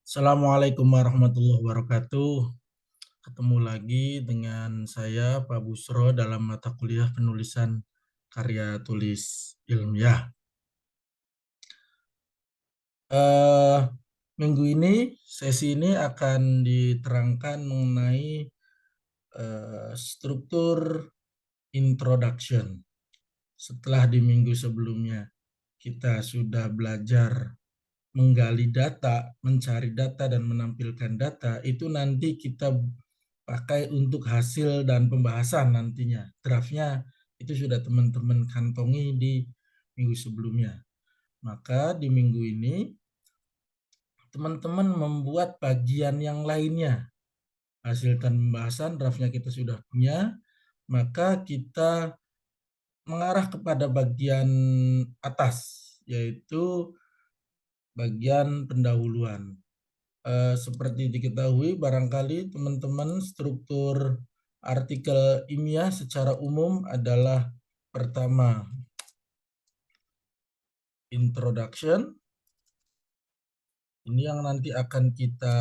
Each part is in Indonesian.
Assalamualaikum warahmatullahi wabarakatuh. Ketemu lagi dengan saya, Pak Busro, dalam mata kuliah penulisan karya tulis ilmiah. Eh, Minggu ini, sesi ini akan diterangkan mengenai struktur introduction. Setelah di minggu sebelumnya kita sudah belajar menggali data, mencari data, dan menampilkan data, itu nanti kita pakai untuk hasil dan pembahasan nantinya. Draftnya itu sudah teman-teman kantongi di minggu sebelumnya. Maka di minggu ini, teman-teman membuat bagian yang lainnya. Hasil dan pembahasan, draftnya kita sudah punya, maka kita mengarah kepada bagian atas, yaitu bagian pendahuluan. Seperti diketahui, barangkali teman-teman, struktur artikel ilmiah secara umum adalah pertama, introduction. Ini yang nanti akan kita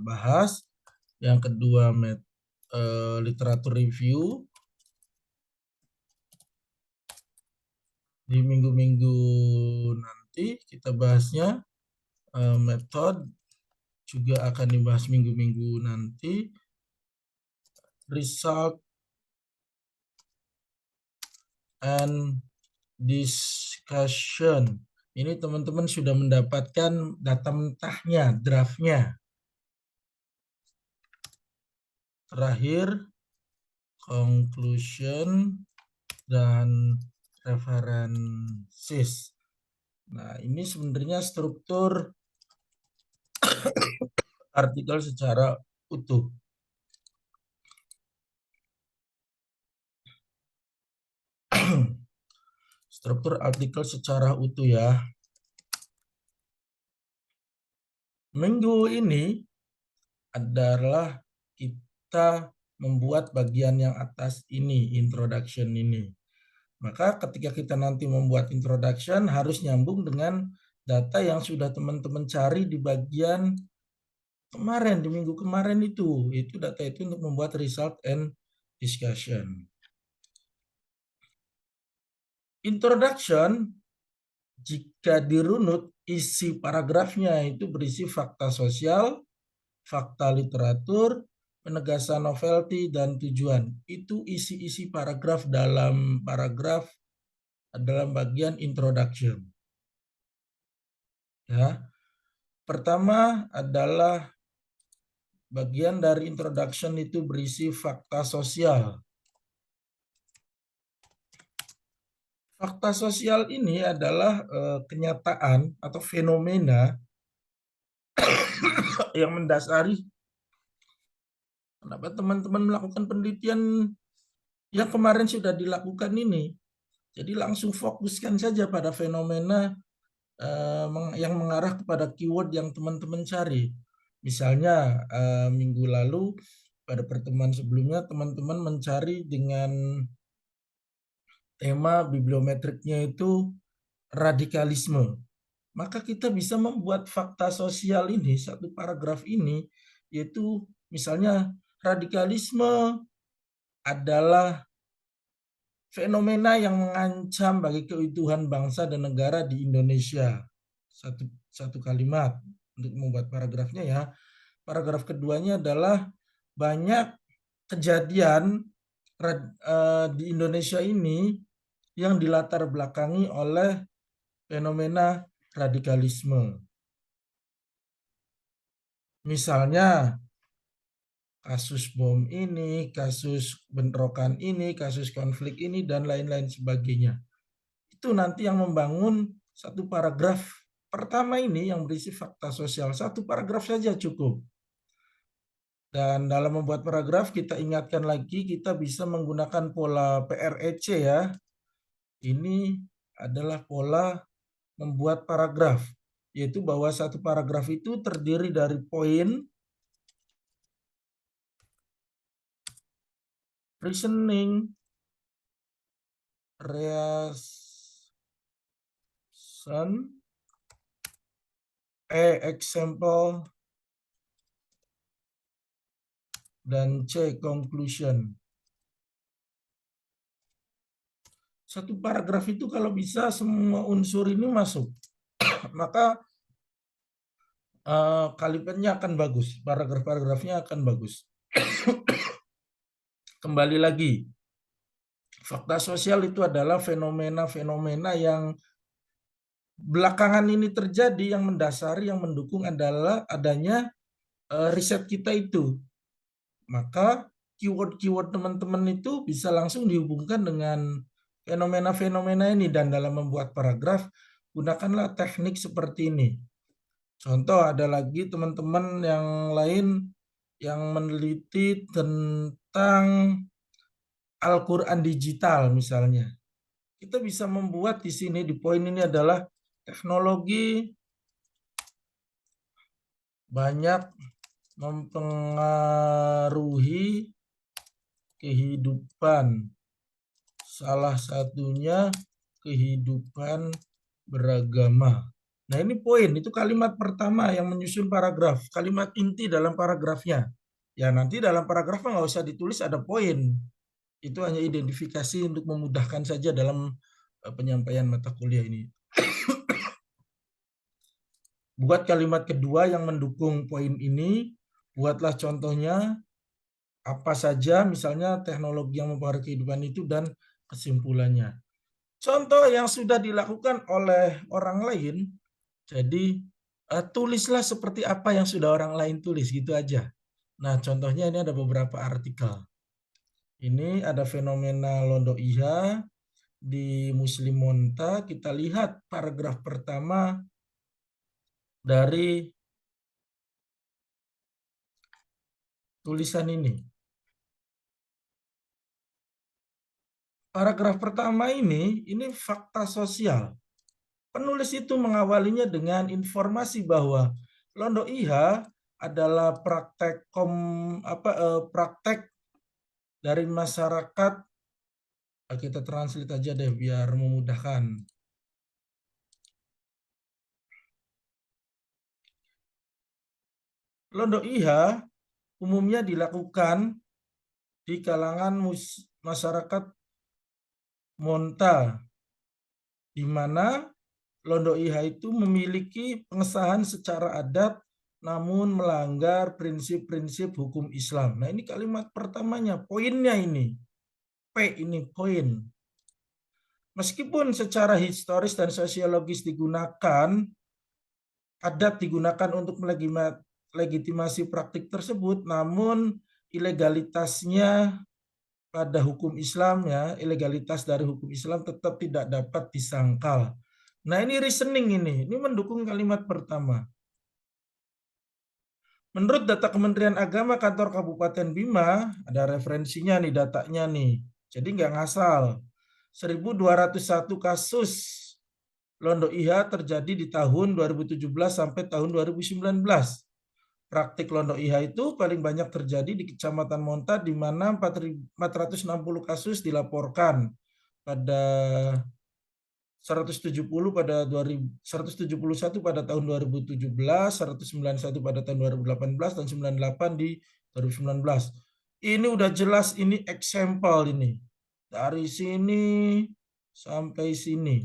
bahas. Yang kedua, literatur review. Di minggu-minggu nanti kita bahasnya metode, juga akan dibahas minggu-minggu nanti. Result and discussion. Ini teman-teman sudah mendapatkan data mentahnya, draftnya. Terakhir, conclusion dan references. Nah, ini sebenarnya struktur artikel secara utuh. Struktur artikel secara utuh ya. Minggu ini adalah kita membuat bagian yang atas ini, introduction ini. Maka ketika kita nanti membuat introduction harus nyambung dengan data yang sudah teman-teman cari di bagian kemarin, di minggu kemarin itu. Itu data itu untuk membuat result and discussion. Introduction, jika dirunut, isi paragrafnya itu berisi fakta sosial, fakta literatur, penegasan novelty, dan tujuan. Itu isi-isi paragraf dalam bagian introduction. Ya. Pertama adalah bagian dari introduction itu berisi fakta sosial. Fakta sosial ini adalah kenyataan atau fenomena yang mendasari kenapa teman-teman melakukan penelitian yang kemarin sudah dilakukan ini. Jadi langsung fokuskan saja pada fenomena yang mengarah kepada keyword yang teman-teman cari. Misalnya minggu lalu pada pertemuan sebelumnya teman-teman mencari dengan tema bibliometriknya itu radikalisme. Maka kita bisa membuat fakta sosial ini, satu paragraf ini, yaitu misalnya radikalisme adalah fenomena yang mengancam bagi keutuhan bangsa dan negara di Indonesia. Satu kalimat untuk membuat paragrafnya ya. Paragraf keduanya adalah banyak kejadian di Indonesia ini yang dilatar belakangi oleh fenomena radikalisme. Misalnya kasus bom ini, kasus bentrokan ini, kasus konflik ini, dan lain-lain sebagainya. Itu nanti yang membangun satu paragraf pertama ini yang berisi fakta sosial. Satu paragraf saja cukup. Dan dalam membuat paragraf kita ingatkan lagi kita bisa menggunakan pola PREC ya. Ini adalah pola membuat paragraf, yaitu bahwa satu paragraf itu terdiri dari poin, reasoning, reason, example, dan C, conclusion. Satu paragraf itu kalau bisa semua unsur ini masuk, maka kalimatnya akan bagus, paragraf-paragrafnya akan bagus. Kembali lagi, fakta sosial itu adalah fenomena-fenomena yang belakangan ini terjadi, yang mendasari, yang mendukung adalah adanya riset kita itu. Maka keyword-keyword teman-teman itu bisa langsung dihubungkan dengan fenomena-fenomena ini, dan dalam membuat paragraf gunakanlah teknik seperti ini. Contoh, ada lagi teman-teman yang lain yang meneliti tentang Al-Quran digital misalnya. Kita bisa membuat di sini, di poin ini adalah teknologi banyak mempengaruhi kehidupan. Salah satunya kehidupan beragama. Nah, ini poin, itu kalimat pertama yang menyusun paragraf, kalimat inti dalam paragrafnya. Ya, nanti dalam paragrafnya nggak usah ditulis ada poin. Itu hanya identifikasi untuk memudahkan saja dalam penyampaian mata kuliah ini. Buat kalimat kedua yang mendukung poin ini, buatlah contohnya apa saja, misalnya teknologi yang mempengaruhi kehidupan itu dan kesimpulannya. Contoh yang sudah dilakukan oleh orang lain, jadi tulislah seperti apa yang sudah orang lain tulis, gitu aja. Nah, contohnya ini ada beberapa artikel. Ini ada fenomena Londo Iha di Muslim Monta. Kita lihat paragraf pertama dari tulisan ini. Paragraf pertama ini fakta sosial. Penulis itu mengawalinya dengan informasi bahwa Londo Iha adalah praktek dari masyarakat. Kita translate aja deh biar memudahkan. Londo Iha umumnya dilakukan di kalangan masyarakat Monta, di mana Londo Iha itu memiliki pengesahan secara adat namun melanggar prinsip-prinsip hukum Islam. Nah, ini kalimat pertamanya, poinnya ini. P ini poin. Meskipun secara historis dan sosiologis digunakan, adat digunakan untuk melegitimasi praktik tersebut, namun ilegalitasnya pada hukum Islam, ya, ilegalitas dari hukum Islam tetap tidak dapat disangkal. Nah, ini reasoning ini mendukung kalimat pertama. Menurut data Kementerian Agama kantor Kabupaten Bima, ada referensinya nih, datanya nih. Jadi nggak ngasal. 1.201 kasus Londo Iha terjadi di tahun 2017 sampai tahun 2019. Praktik Londo Iha itu paling banyak terjadi di Kecamatan Monta, di mana 460 kasus dilaporkan pada 170 pada 171 pada tahun 2017, 191 pada tahun 2018, dan 98 di 2019. Ini udah jelas, ini example ini. Dari sini sampai sini.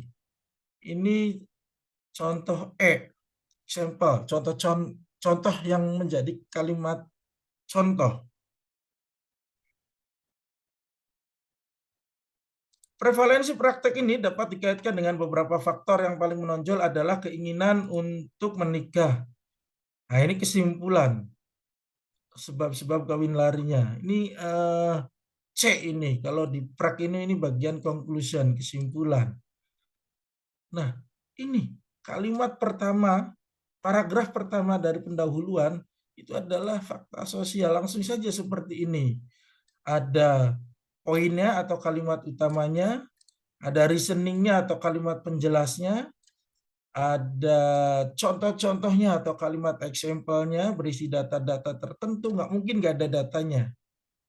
Ini contoh sampel, contoh yang menjadi kalimat contoh. Prevalensi praktek ini dapat dikaitkan dengan beberapa faktor. Yang paling menonjol adalah keinginan untuk menikah. Nah, ini kesimpulan. Sebab-sebab kawin larinya. Ini C ini. Kalau di prak ini bagian conclusion, kesimpulan. Nah, ini kalimat pertama, paragraf pertama dari pendahuluan itu adalah fakta sosial. Langsung saja seperti ini. Ada poinnya atau kalimat utamanya, ada reasoningnya atau kalimat penjelasnya, ada contoh-contohnya atau kalimat example-nya berisi data-data tertentu. Nggak mungkin nggak ada datanya.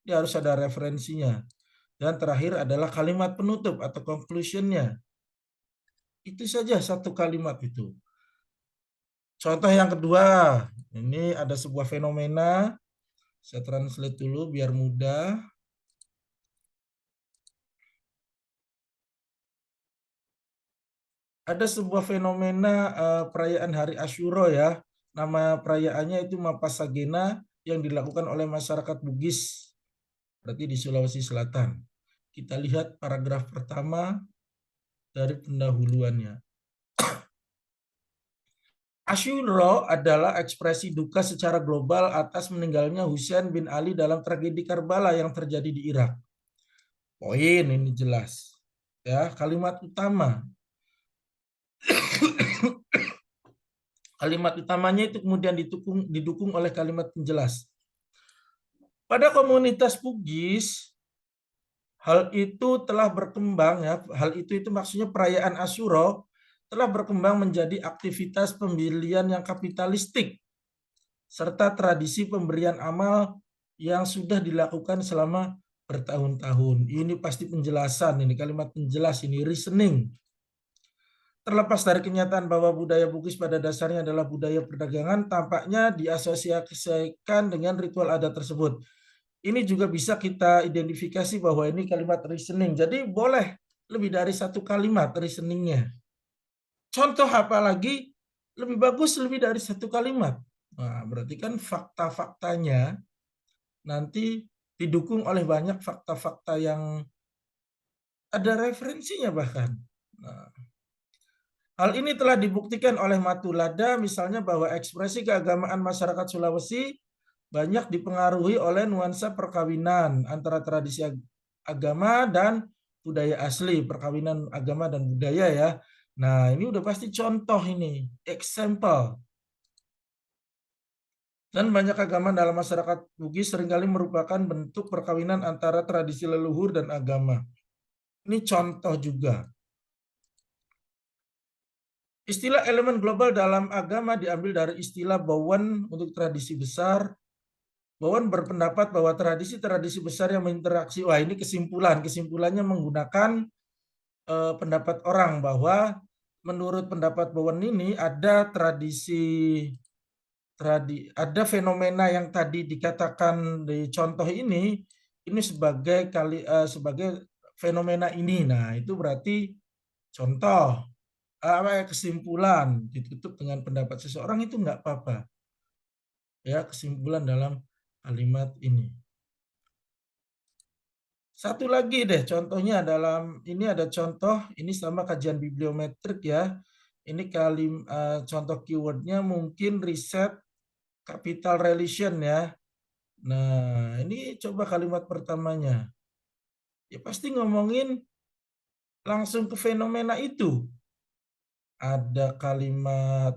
Dia harus ada referensinya. Dan terakhir adalah kalimat penutup atau conclusion-nya. Itu saja satu kalimat itu. Contoh yang kedua, ini ada sebuah fenomena Saya translate dulu biar mudah. Ada sebuah fenomena perayaan Hari Asyura ya. Nama perayaannya itu Mapasagena yang dilakukan oleh masyarakat Bugis, berarti di Sulawesi Selatan. Kita lihat paragraf pertama dari pendahuluannya. Asyura adalah ekspresi duka secara global atas meninggalnya Husain bin Ali dalam tragedi Karbala yang terjadi di Irak. Poin ini jelas. Ya, kalimat utama. Kalimat utamanya itu kemudian didukung oleh kalimat penjelas. Pada komunitas Bugis, hal itu telah berkembang ya. Hal itu maksudnya perayaan Asyura telah berkembang menjadi aktivitas pembelian yang kapitalistik serta tradisi pemberian amal yang sudah dilakukan selama bertahun-tahun. Ini pasti penjelasan, ini kalimat penjelas, ini reasoning. Terlepas dari kenyataan bahwa budaya Bugis pada dasarnya adalah budaya perdagangan, tampaknya diasosiasikan dengan ritual adat tersebut. Ini juga bisa kita identifikasi bahwa ini kalimat reasoning. Jadi boleh lebih dari satu kalimat reasoningnya. Contoh apa lagi? Lebih bagus lebih dari satu kalimat. Nah, berarti kan fakta-faktanya nanti didukung oleh banyak fakta-fakta yang ada referensinya bahkan. Nah, hal ini telah dibuktikan oleh Matulada misalnya bahwa ekspresi keagamaan masyarakat Sulawesi banyak dipengaruhi oleh nuansa perkawinan antara tradisi agama dan budaya asli, perkawinan agama dan budaya ya. Nah, ini udah pasti contoh ini, example. Dan banyak agama dalam masyarakat Bugis seringkali merupakan bentuk perkawinan antara tradisi leluhur dan agama. Ini contoh juga. Istilah elemen global dalam agama diambil dari istilah Bowen untuk tradisi besar. Bowen berpendapat bahwa tradisi-tradisi besar yang berinteraksi, wah ini kesimpulannya menggunakan pendapat orang bahwa menurut pendapat Bowen ini ada ada fenomena yang tadi dikatakan di contoh ini sebagai fenomena ini. Nah, itu berarti contoh kesimpulan ditutup dengan pendapat seseorang itu nggak apa-apa. Ya, kesimpulan dalam kalimat ini. Satu lagi deh contohnya ini ada contoh ini sama kajian bibliometrik ya. Ini contoh keywordnya mungkin riset capital relation ya. Nah, ini coba kalimat pertamanya. Ya pasti ngomongin langsung ke fenomena itu. Ada kalimat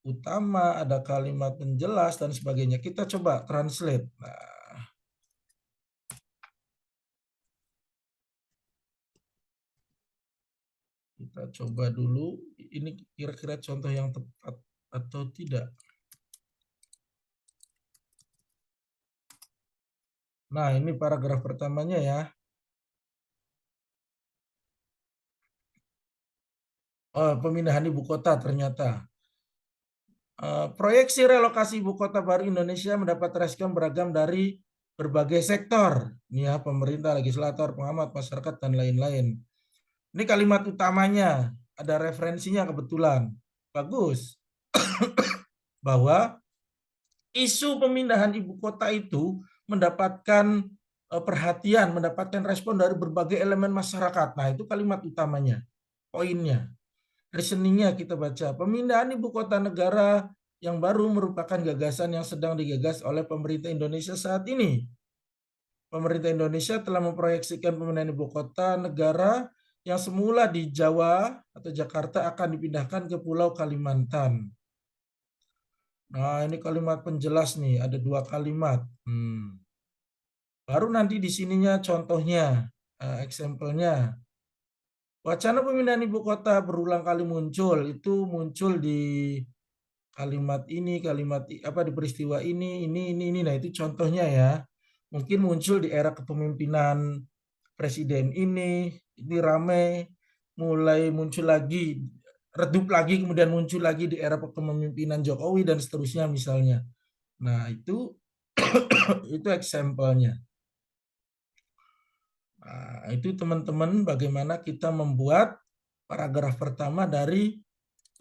utama, ada kalimat penjelas dan sebagainya. Kita coba translate. Nah, kita coba dulu. Ini kira-kira contoh yang tepat atau tidak. Nah, ini paragraf pertamanya ya. Pemindahan ibu kota ternyata. Proyeksi relokasi ibu kota baru Indonesia mendapat respon beragam dari berbagai sektor. Ini ya, pemerintah, legislator, pengamat, masyarakat, dan lain-lain. Ini kalimat utamanya, ada referensinya kebetulan. Bagus. Bahwa isu pemindahan ibu kota itu mendapatkan perhatian, mendapatkan respon dari berbagai elemen masyarakat. Nah, itu kalimat utamanya, poinnya. Reasoningnya kita baca, pemindahan ibu kota negara yang baru merupakan gagasan yang sedang digagas oleh pemerintah Indonesia saat ini. Pemerintah Indonesia telah memproyeksikan pemindahan ibu kota negara yang semula di Jawa atau Jakarta akan dipindahkan ke Pulau Kalimantan. Nah, ini kalimat penjelas nih, ada dua kalimat. Baru nanti di sininya contohnya, example-nya. Wacana pemindahan ibu kota berulang kali muncul, itu muncul di kalimat ini, di peristiwa ini. Nah, itu contohnya ya. Mungkin muncul di era kepemimpinan presiden ini ramai, mulai muncul lagi, redup lagi, kemudian muncul lagi di era kepemimpinan Jokowi dan seterusnya misalnya. Nah, itu Itu example-nya. Nah, itu teman-teman bagaimana kita membuat paragraf pertama dari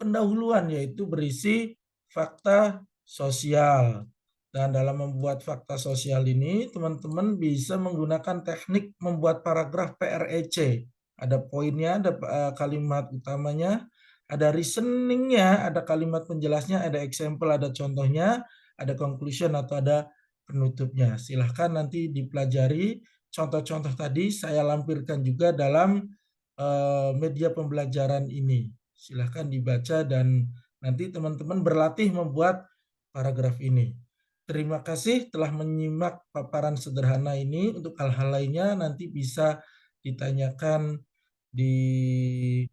pendahuluan, yaitu berisi fakta sosial. Dan dalam membuat fakta sosial ini, teman-teman bisa menggunakan teknik membuat paragraf PREC. Ada poinnya, ada kalimat utamanya, ada reasoningnya, ada kalimat penjelasnya, ada example, ada contohnya, ada conclusion atau ada penutupnya. Silahkan nanti dipelajari. Contoh-contoh tadi saya lampirkan juga dalam media pembelajaran ini. Silahkan dibaca dan nanti teman-teman berlatih membuat paragraf ini. Terima kasih telah menyimak paparan sederhana ini. Untuk hal-hal lainnya nanti bisa ditanyakan di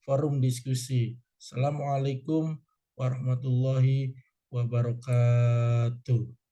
forum diskusi. Assalamualaikum warahmatullahi wabarakatuh.